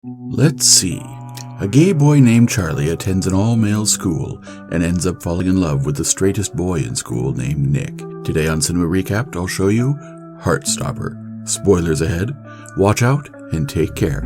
Let's see. A gay boy named Charlie attends an all-male school and ends up falling in love with the straightest boy in school named Nick. Today on Cinema Recapped, I'll show you Heartstopper. Spoilers ahead. Watch out and take care.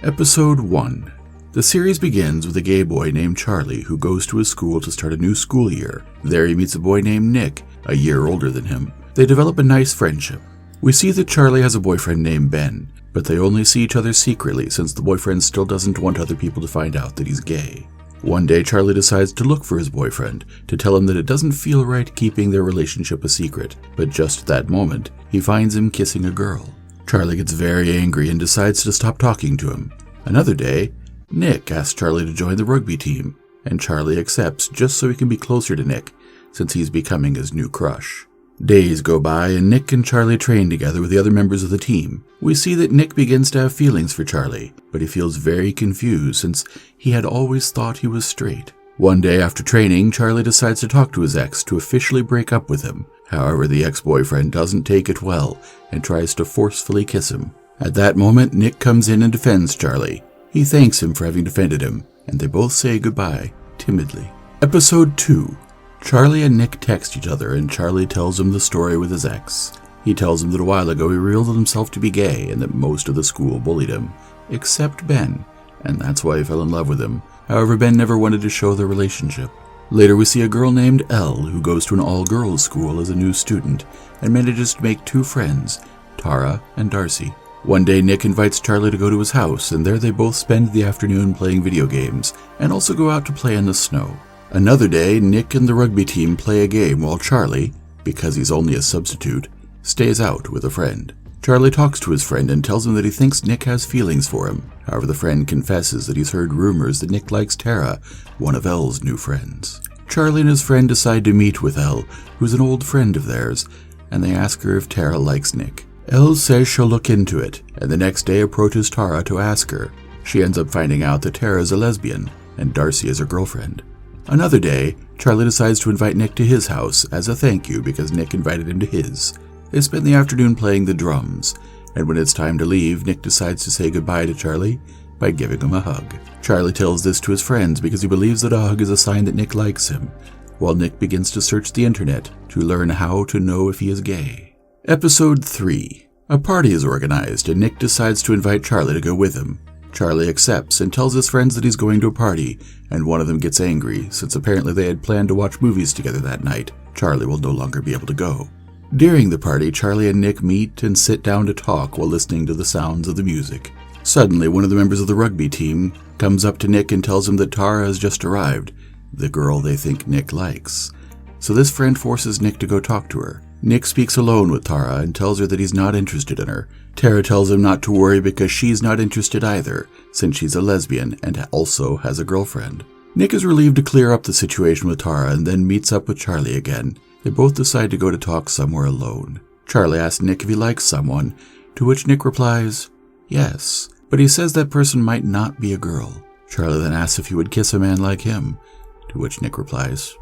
Episode 1. The series begins with a gay boy named Charlie who goes to his school to start a new school year. There he meets a boy named Nick, a year older than him. They develop a nice friendship. We see that Charlie has a boyfriend named Ben, but they only see each other secretly since the boyfriend still doesn't want other people to find out that he's gay. One day Charlie decides to look for his boyfriend, to tell him that it doesn't feel right keeping their relationship a secret, but just at that moment, he finds him kissing a girl. Charlie gets very angry and decides to stop talking to him. Another day, Nick asks Charlie to join the rugby team, and Charlie accepts just so he can be closer to Nick, since he's becoming his new crush. Days go by and Nick and Charlie train together with the other members of the team. We see that Nick begins to have feelings for Charlie, but he feels very confused since he had always thought he was straight. One day after training, Charlie decides to talk to his ex to officially break up with him. However, the ex-boyfriend doesn't take it well and tries to forcefully kiss him. At that moment, Nick comes in and defends Charlie. He thanks him for having defended him, and they both say goodbye, timidly. Episode 2. Charlie and Nick text each other, and Charlie tells him the story with his ex. He tells him that a while ago he revealed himself to be gay and that most of the school bullied him, except Ben, and that's why he fell in love with him. However, Ben never wanted to show their relationship. Later we see a girl named Elle who goes to an all-girls school as a new student and manages to make two friends, Tara and Darcy. One day Nick invites Charlie to go to his house, and there they both spend the afternoon playing video games and also go out to play in the snow. Another day, Nick and the rugby team play a game while Charlie, because he's only a substitute, stays out with a friend. Charlie talks to his friend and tells him that he thinks Nick has feelings for him. However, the friend confesses that he's heard rumors that Nick likes Tara, one of Elle's new friends. Charlie and his friend decide to meet with Elle, who's an old friend of theirs, and they ask her if Tara likes Nick. Elle says she'll look into it, and the next day approaches Tara to ask her. She ends up finding out that Tara is a lesbian, and Darcy is her girlfriend. Another day, Charlie decides to invite Nick to his house as a thank you because Nick invited him to his. They spend the afternoon playing the drums, and when it's time to leave, Nick decides to say goodbye to Charlie by giving him a hug. Charlie tells this to his friends because he believes that a hug is a sign that Nick likes him, while Nick begins to search the internet to learn how to know if he is gay. Episode 3. A party is organized, and Nick decides to invite Charlie to go with him. Charlie accepts and tells his friends that he's going to a party, and one of them gets angry since apparently they had planned to watch movies together that night. Charlie will no longer be able to go. During the party, Charlie and Nick meet and sit down to talk while listening to the sounds of the music. Suddenly, one of the members of the rugby team comes up to Nick and tells him that Tara has just arrived, the girl they think Nick likes. So this friend forces Nick to go talk to her. Nick speaks alone with Tara and tells her that he's not interested in her. Tara tells him not to worry because she's not interested either, since she's a lesbian and also has a girlfriend. Nick is relieved to clear up the situation with Tara and then meets up with Charlie again. They both decide to go to talk somewhere alone. Charlie asks Nick if he likes someone, to which Nick replies, yes, but he says that person might not be a girl. Charlie then asks if he would kiss a man like him, to which Nick replies,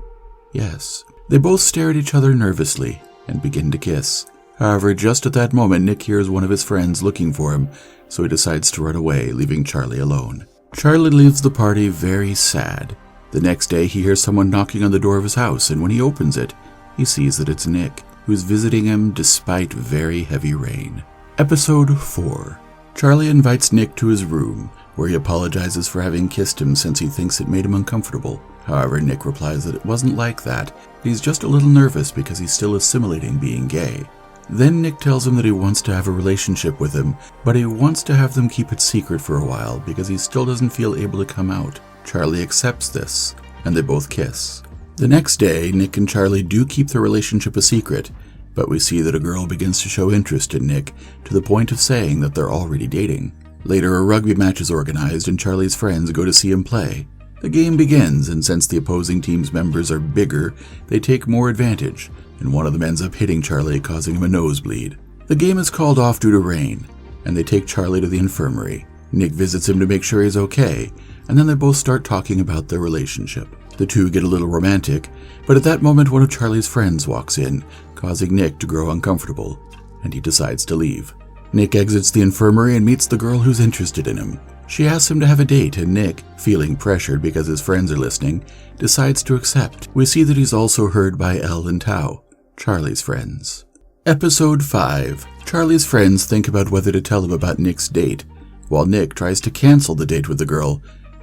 yes. They both stare at each other nervously and begin to kiss. However, just at that moment, Nick hears one of his friends looking for him, so he decides to run away, leaving Charlie alone. Charlie leaves the party very sad. The next day, he hears someone knocking on the door of his house, and when he opens it, he sees that it's Nick, who's visiting him despite very heavy rain. Episode 4. Charlie invites Nick to his room, where he apologizes for having kissed him since he thinks it made him uncomfortable. However, Nick replies that it wasn't like that. He's just a little nervous because he's still assimilating being gay. Then Nick tells him that he wants to have a relationship with him, but he wants to have them keep it secret for a while because he still doesn't feel able to come out. Charlie accepts this, and they both kiss. The next day, Nick and Charlie do keep their relationship a secret, but we see that a girl begins to show interest in Nick to the point of saying that they're already dating. Later, a rugby match is organized and Charlie's friends go to see him play. The game begins, and since the opposing team's members are bigger, they take more advantage, and one of them ends up hitting Charlie, causing him a nosebleed. The game is called off due to rain, and they take Charlie to the infirmary. Nick visits him to make sure he's okay, and then they both start talking about their relationship. The two get a little romantic, but at that moment one of Charlie's friends walks in, causing Nick to grow uncomfortable, and he decides to leave. Nick exits the infirmary and meets the girl who's interested in him. She asks him to have a date, and Nick, feeling pressured because his friends are listening, decides to accept. We see that he's also heard by Elle and Tao, Charlie's friends. Episode 5. Charlie's friends think about whether to tell him about Nick's date, while Nick tries to cancel the date with the girl,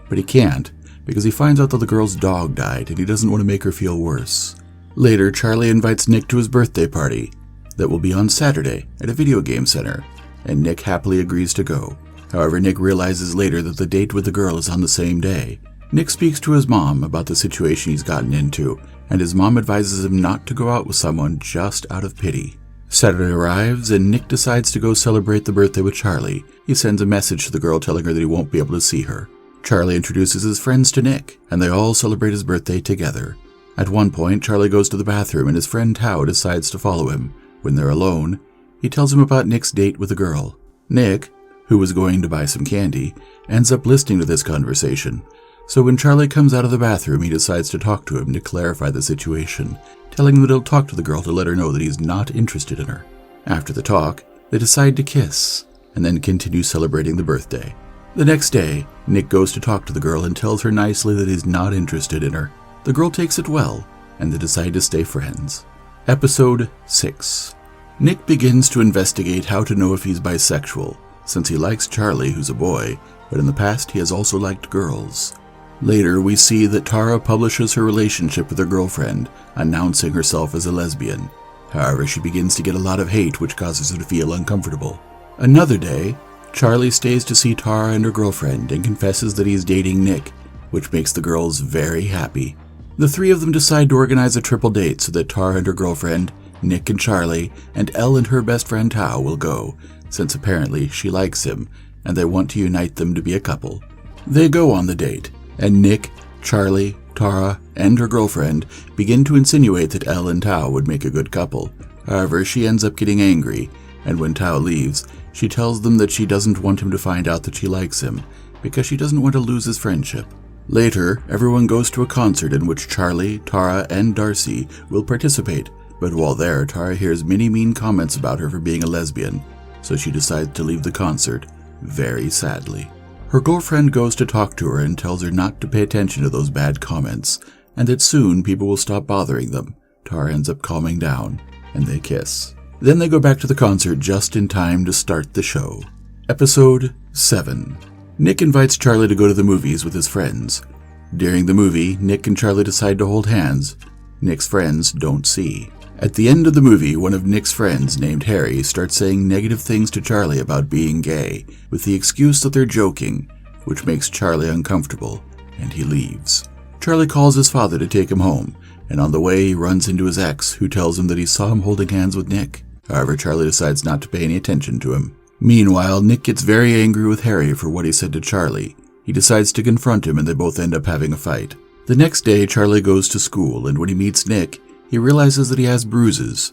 but he can't because he finds out that the girl's dog died and he doesn't want to make her feel worse. Later, Charlie invites Nick to his birthday party that will be on Saturday at a video game center, and Nick happily agrees to go. However, Nick realizes later that the date with the girl is on the same day. Nick speaks to his mom about the situation he's gotten into, and his mom advises him not to go out with someone just out of pity. Saturday arrives, and Nick decides to go celebrate the birthday with Charlie. He sends a message to the girl telling her that he won't be able to see her. Charlie introduces his friends to Nick, and they all celebrate his birthday together. At one point, Charlie goes to the bathroom, and his friend Tao decides to follow him. When they're alone, he tells him about Nick's date with the girl. Nick, who was going to buy some candy, ends up listening to this conversation. So when Charlie comes out of the bathroom, he decides to talk to him to clarify the situation, telling him that he'll talk to the girl to let her know that he's not interested in her. After the talk, they decide to kiss, and then continue celebrating the birthday. The next day, Nick goes to talk to the girl and tells her nicely that he's not interested in her. The girl takes it well, and they decide to stay friends. Episode 6. Nick begins to investigate how to know if he's bisexual, since he likes Charlie, who's a boy, but in the past he has also liked girls. Later, we see that Tara publishes her relationship with her girlfriend, announcing herself as a lesbian. However, she begins to get a lot of hate, which causes her to feel uncomfortable. Another day, Charlie stays to see Tara and her girlfriend and confesses that he's dating Nick, which makes the girls very happy. The three of them decide to organize a triple date so that Tara and her girlfriend, Nick and Charlie, and Elle and her best friend Tao will go, since apparently she likes him, and they want to unite them to be a couple. They go on the date, and Nick, Charlie, Tara, and her girlfriend begin to insinuate that Elle and Tao would make a good couple. However, she ends up getting angry, and when Tao leaves, she tells them that she doesn't want him to find out that she likes him, because she doesn't want to lose his friendship. Later, everyone goes to a concert in which Charlie, Tara, and Darcy will participate, but while there, Tara hears many mean comments about her for being a lesbian, so she decides to leave the concert, very sadly. Her girlfriend goes to talk to her and tells her not to pay attention to those bad comments, and that soon people will stop bothering them. Tara ends up calming down, and they kiss. Then they go back to the concert just in time to start the show. Episode 7. Nick invites Charlie to go to the movies with his friends. During the movie, Nick and Charlie decide to hold hands. Nick's friends don't see. At the end of the movie, one of Nick's friends, named Harry, starts saying negative things to Charlie about being gay, with the excuse that they're joking, which makes Charlie uncomfortable, and he leaves. Charlie calls his father to take him home, and on the way he runs into his ex, who tells him that he saw him holding hands with Nick. However, Charlie decides not to pay any attention to him. Meanwhile, Nick gets very angry with Harry for what he said to Charlie. He decides to confront him, and they both end up having a fight. The next day, Charlie goes to school, and when he meets Nick, he realizes that he has bruises.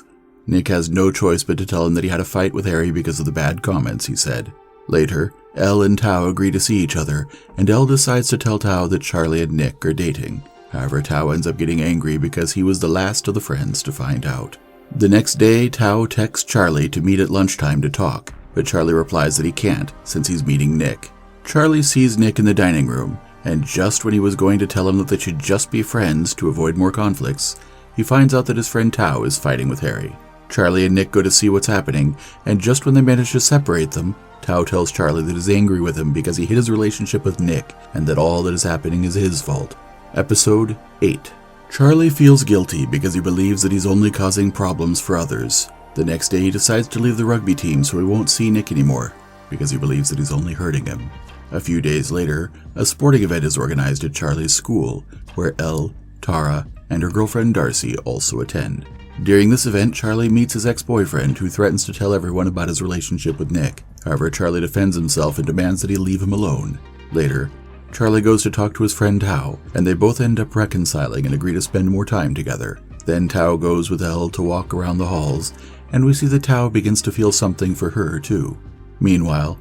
Nick has no choice but to tell him that he had a fight with Harry because of the bad comments he said. Later, Elle and Tao agree to see each other, and Elle decides to tell Tao that Charlie and Nick are dating. However, Tao ends up getting angry because he was the last of the friends to find out. The next day, Tao texts Charlie to meet at lunchtime to talk, but Charlie replies that he can't since he's meeting Nick. Charlie sees Nick in the dining room, and just when he was going to tell him that they should just be friends to avoid more conflicts, he finds out that his friend Tao is fighting with Harry. Charlie and Nick go to see what's happening, and just when they manage to separate them, Tao tells Charlie that he's angry with him because he hid his relationship with Nick, and that all that is happening is his fault. Episode 8. Charlie feels guilty because he believes that he's only causing problems for others. The next day he decides to leave the rugby team so he won't see Nick anymore, because he believes that he's only hurting him. A few days later, a sporting event is organized at Charlie's school, where Elle, Tara, and her girlfriend Darcy also attend. During this event, Charlie meets his ex-boyfriend, who threatens to tell everyone about his relationship with Nick. However, Charlie defends himself and demands that he leave him alone. Later, Charlie goes to talk to his friend Tao, and they both end up reconciling and agree to spend more time together. Then Tao goes with Elle to walk around the halls, and we see that Tao begins to feel something for her too. Meanwhile,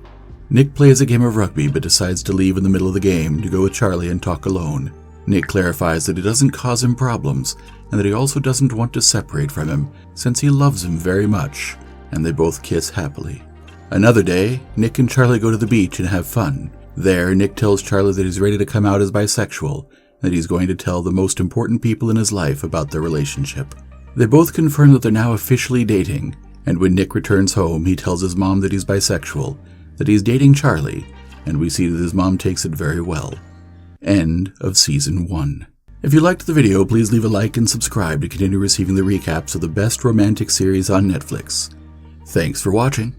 Nick plays a game of rugby but decides to leave in the middle of the game to go with Charlie and talk alone. Nick clarifies that it doesn't cause him problems, and that he also doesn't want to separate from him, since he loves him very much, and they both kiss happily. Another day, Nick and Charlie go to the beach and have fun. There, Nick tells Charlie that he's ready to come out as bisexual, that he's going to tell the most important people in his life about their relationship. They both confirm that they're now officially dating, and when Nick returns home, he tells his mom that he's bisexual, that he's dating Charlie, and we see that his mom takes it very well. End of Season 1. If you liked the video, please leave a like and subscribe to continue receiving the recaps of the best romantic series on Netflix. Thanks for watching.